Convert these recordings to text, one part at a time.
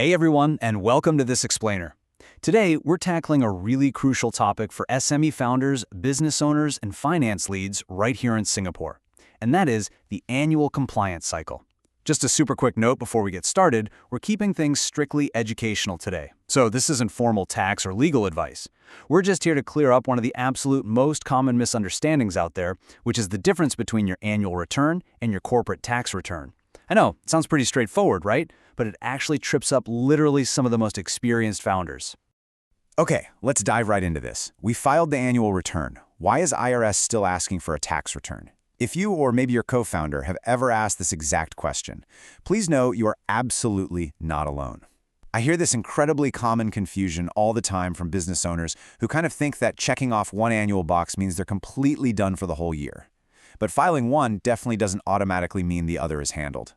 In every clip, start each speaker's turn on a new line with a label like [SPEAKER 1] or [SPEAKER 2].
[SPEAKER 1] Hey everyone, and welcome to This Explainer. Today, we're tackling a really crucial topic for SME founders, business owners, and finance leads right here in Singapore, and that is the annual compliance cycle. Just a super quick note before we get started, we're keeping things strictly educational today, so this isn't formal tax or legal advice. We're just here to clear up one of the absolute most common misunderstandings out there, which is the difference between your annual return and your corporate tax return. I know, it sounds pretty straightforward, right? But it actually trips up literally some of the most experienced founders.
[SPEAKER 2] Okay, let's dive right into this. We filed the annual return. Why is IRS still asking for a tax return? If you or maybe your co-founder have ever asked this exact question, please know you are absolutely not alone. I hear this incredibly common confusion all the time from business owners who kind of think that checking off one annual box means they're completely done for the whole year. But filing one definitely doesn't automatically mean the other is handled.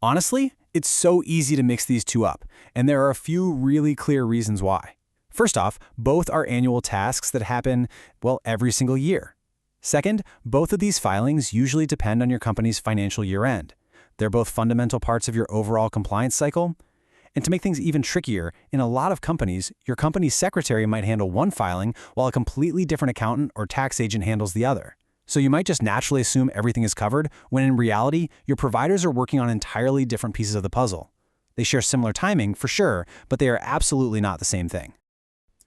[SPEAKER 3] Honestly, it's so easy to mix these two up, and there are a few really clear reasons why. First off, both are annual tasks that happen, well, every single year. Second, both of these filings usually depend on your company's financial year-end. They're both fundamental parts of your overall compliance cycle. And to make things even trickier, in a lot of companies, your company's secretary might handle one filing while a completely different accountant or tax agent handles the other. So you might just naturally assume everything is covered, when in reality, your providers are working on entirely different pieces of the puzzle. They share similar timing, for sure, but they are absolutely not the same thing.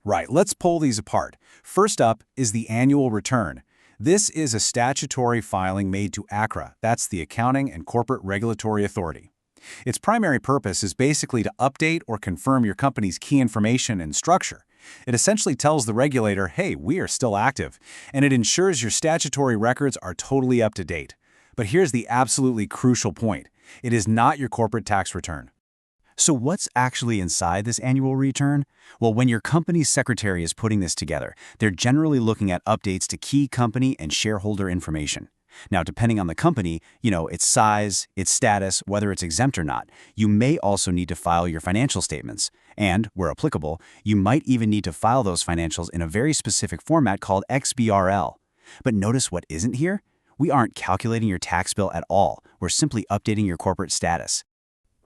[SPEAKER 2] Right, let's pull these apart. First up is the annual return. This is a statutory filing made to ACRA, that's the Accounting and Corporate Regulatory Authority. Its primary purpose is basically to update or confirm your company's key information and structure. It essentially tells the regulator, hey, we are still active, and it ensures your statutory records are totally up to date. But here's the absolutely crucial point. It is not your corporate tax return. So what's actually inside this annual return? Well, when your company's secretary is putting this together, they're generally looking at updates to key company and shareholder information. Now, depending on the company, its size, its status, whether it's exempt or not, you may also need to file your financial statements. And, where applicable, you might even need to file those financials in a very specific format called XBRL. But notice what isn't here? We aren't calculating your tax bill at all. We're simply updating your corporate status.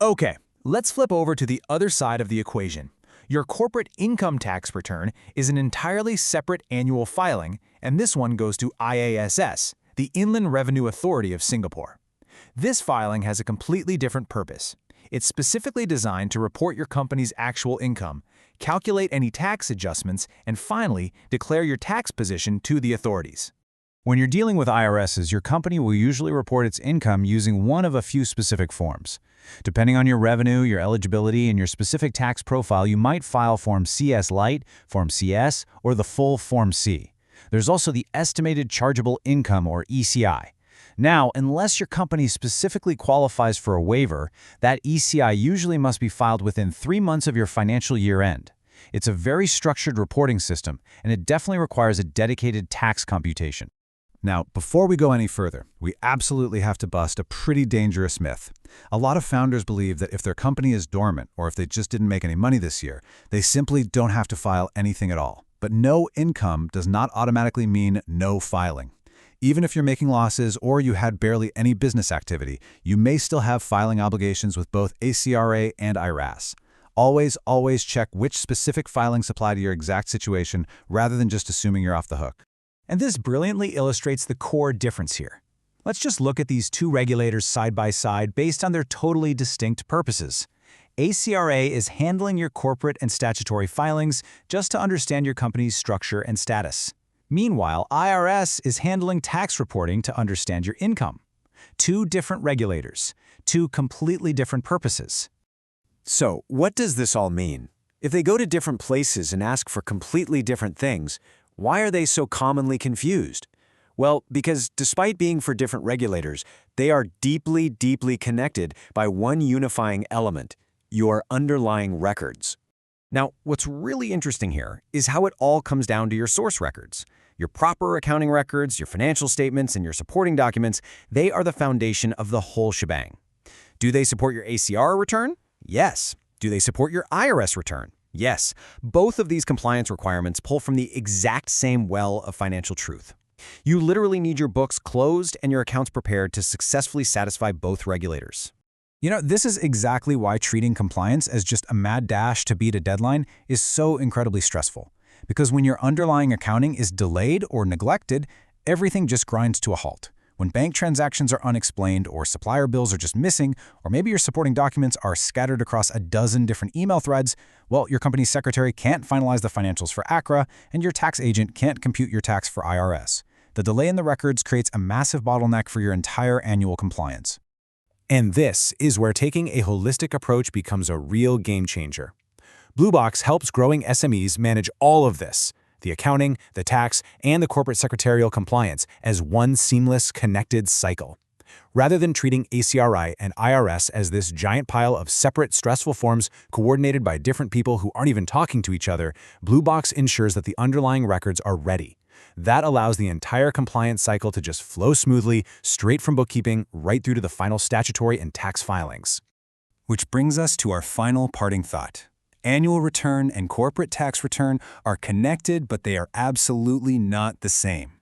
[SPEAKER 3] Okay, let's flip over to the other side of the equation. Your corporate income tax return is an entirely separate annual filing, and this one goes to IASS, the Inland Revenue Authority of Singapore. This filing has a completely different purpose. It's specifically designed to report your company's actual income, calculate any tax adjustments, and finally, declare your tax position to the authorities.
[SPEAKER 2] When you're dealing with IRSs, your company will usually report its income using one of a few specific forms. Depending on your revenue, your eligibility, and your specific tax profile, you might file Form CS Lite, Form CS, or the full Form C. There's also the Estimated Chargeable Income, or ECI. Now, unless your company specifically qualifies for a waiver, that ECI usually must be filed within 3 months of your financial year end. It's a very structured reporting system, and it definitely requires a dedicated tax computation. Now, before we go any further, we absolutely have to bust a pretty dangerous myth. A lot of founders believe that if their company is dormant, or if they just didn't make any money this year, they simply don't have to file anything at all. But no income does not automatically mean no filing. Even if you're making losses or you had barely any business activity, you may still have filing obligations with both ACRA and IRAS. Always check which specific filings apply to your exact situation rather than just assuming you're off the hook.
[SPEAKER 3] And this brilliantly illustrates the core difference here. Let's just look at these two regulators side by side based on their totally distinct purposes. ACRA is handling your corporate and statutory filings just to understand your company's structure and status. Meanwhile, IRS is handling tax reporting to understand your income. Two different regulators, two completely different purposes.
[SPEAKER 4] So, what does this all mean? If they go to different places and ask for completely different things, why are they so commonly confused? Well, because despite being for different regulators, they are deeply connected by one unifying element: your underlying records. Now, what's really interesting here is how it all comes down to your source records. Your proper accounting records, your financial statements, and your supporting documents, they are the foundation of the whole shebang. Do they support your ACRA return? Yes. Do they support your IRS return? Yes. Both of these compliance requirements pull from the exact same well of financial truth. You literally need your books closed and your accounts prepared to successfully satisfy both regulators.
[SPEAKER 2] This is exactly why treating compliance as just a mad dash to beat a deadline is so incredibly stressful. Because when your underlying accounting is delayed or neglected, everything just grinds to a halt. When bank transactions are unexplained, or supplier bills are just missing, or maybe your supporting documents are scattered across a dozen different email threads, well, your company's secretary can't finalize the financials for ACRA, and your tax agent can't compute your tax for IRS. The delay in the records creates a massive bottleneck for your entire annual compliance.
[SPEAKER 4] And this is where taking a holistic approach becomes a real game changer. Bluebox helps growing SMEs manage all of this, the accounting, the tax, and the corporate secretarial compliance, as one seamless, connected cycle. Rather than treating ACRA and IRS as this giant pile of separate, stressful forms coordinated by different people who aren't even talking to each other, Bluebox ensures that the underlying records are ready. That allows the entire compliance cycle to just flow smoothly, straight from bookkeeping right through to the final statutory and tax filings.
[SPEAKER 3] Which brings us to our final parting thought. Annual return and corporate tax return are connected, but they are absolutely not the same.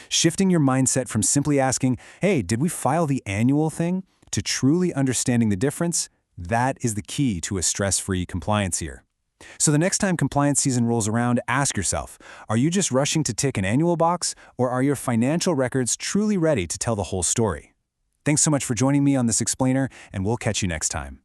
[SPEAKER 3] Shifting your mindset from simply asking, hey, did we file the annual thing, to truly understanding the difference, that is the key to a stress-free compliance year. So the next time compliance season rolls around, ask yourself, are you just rushing to tick an annual box, or are your financial records truly ready to tell the whole story? Thanks so much for joining me on this explainer, and we'll catch you next time.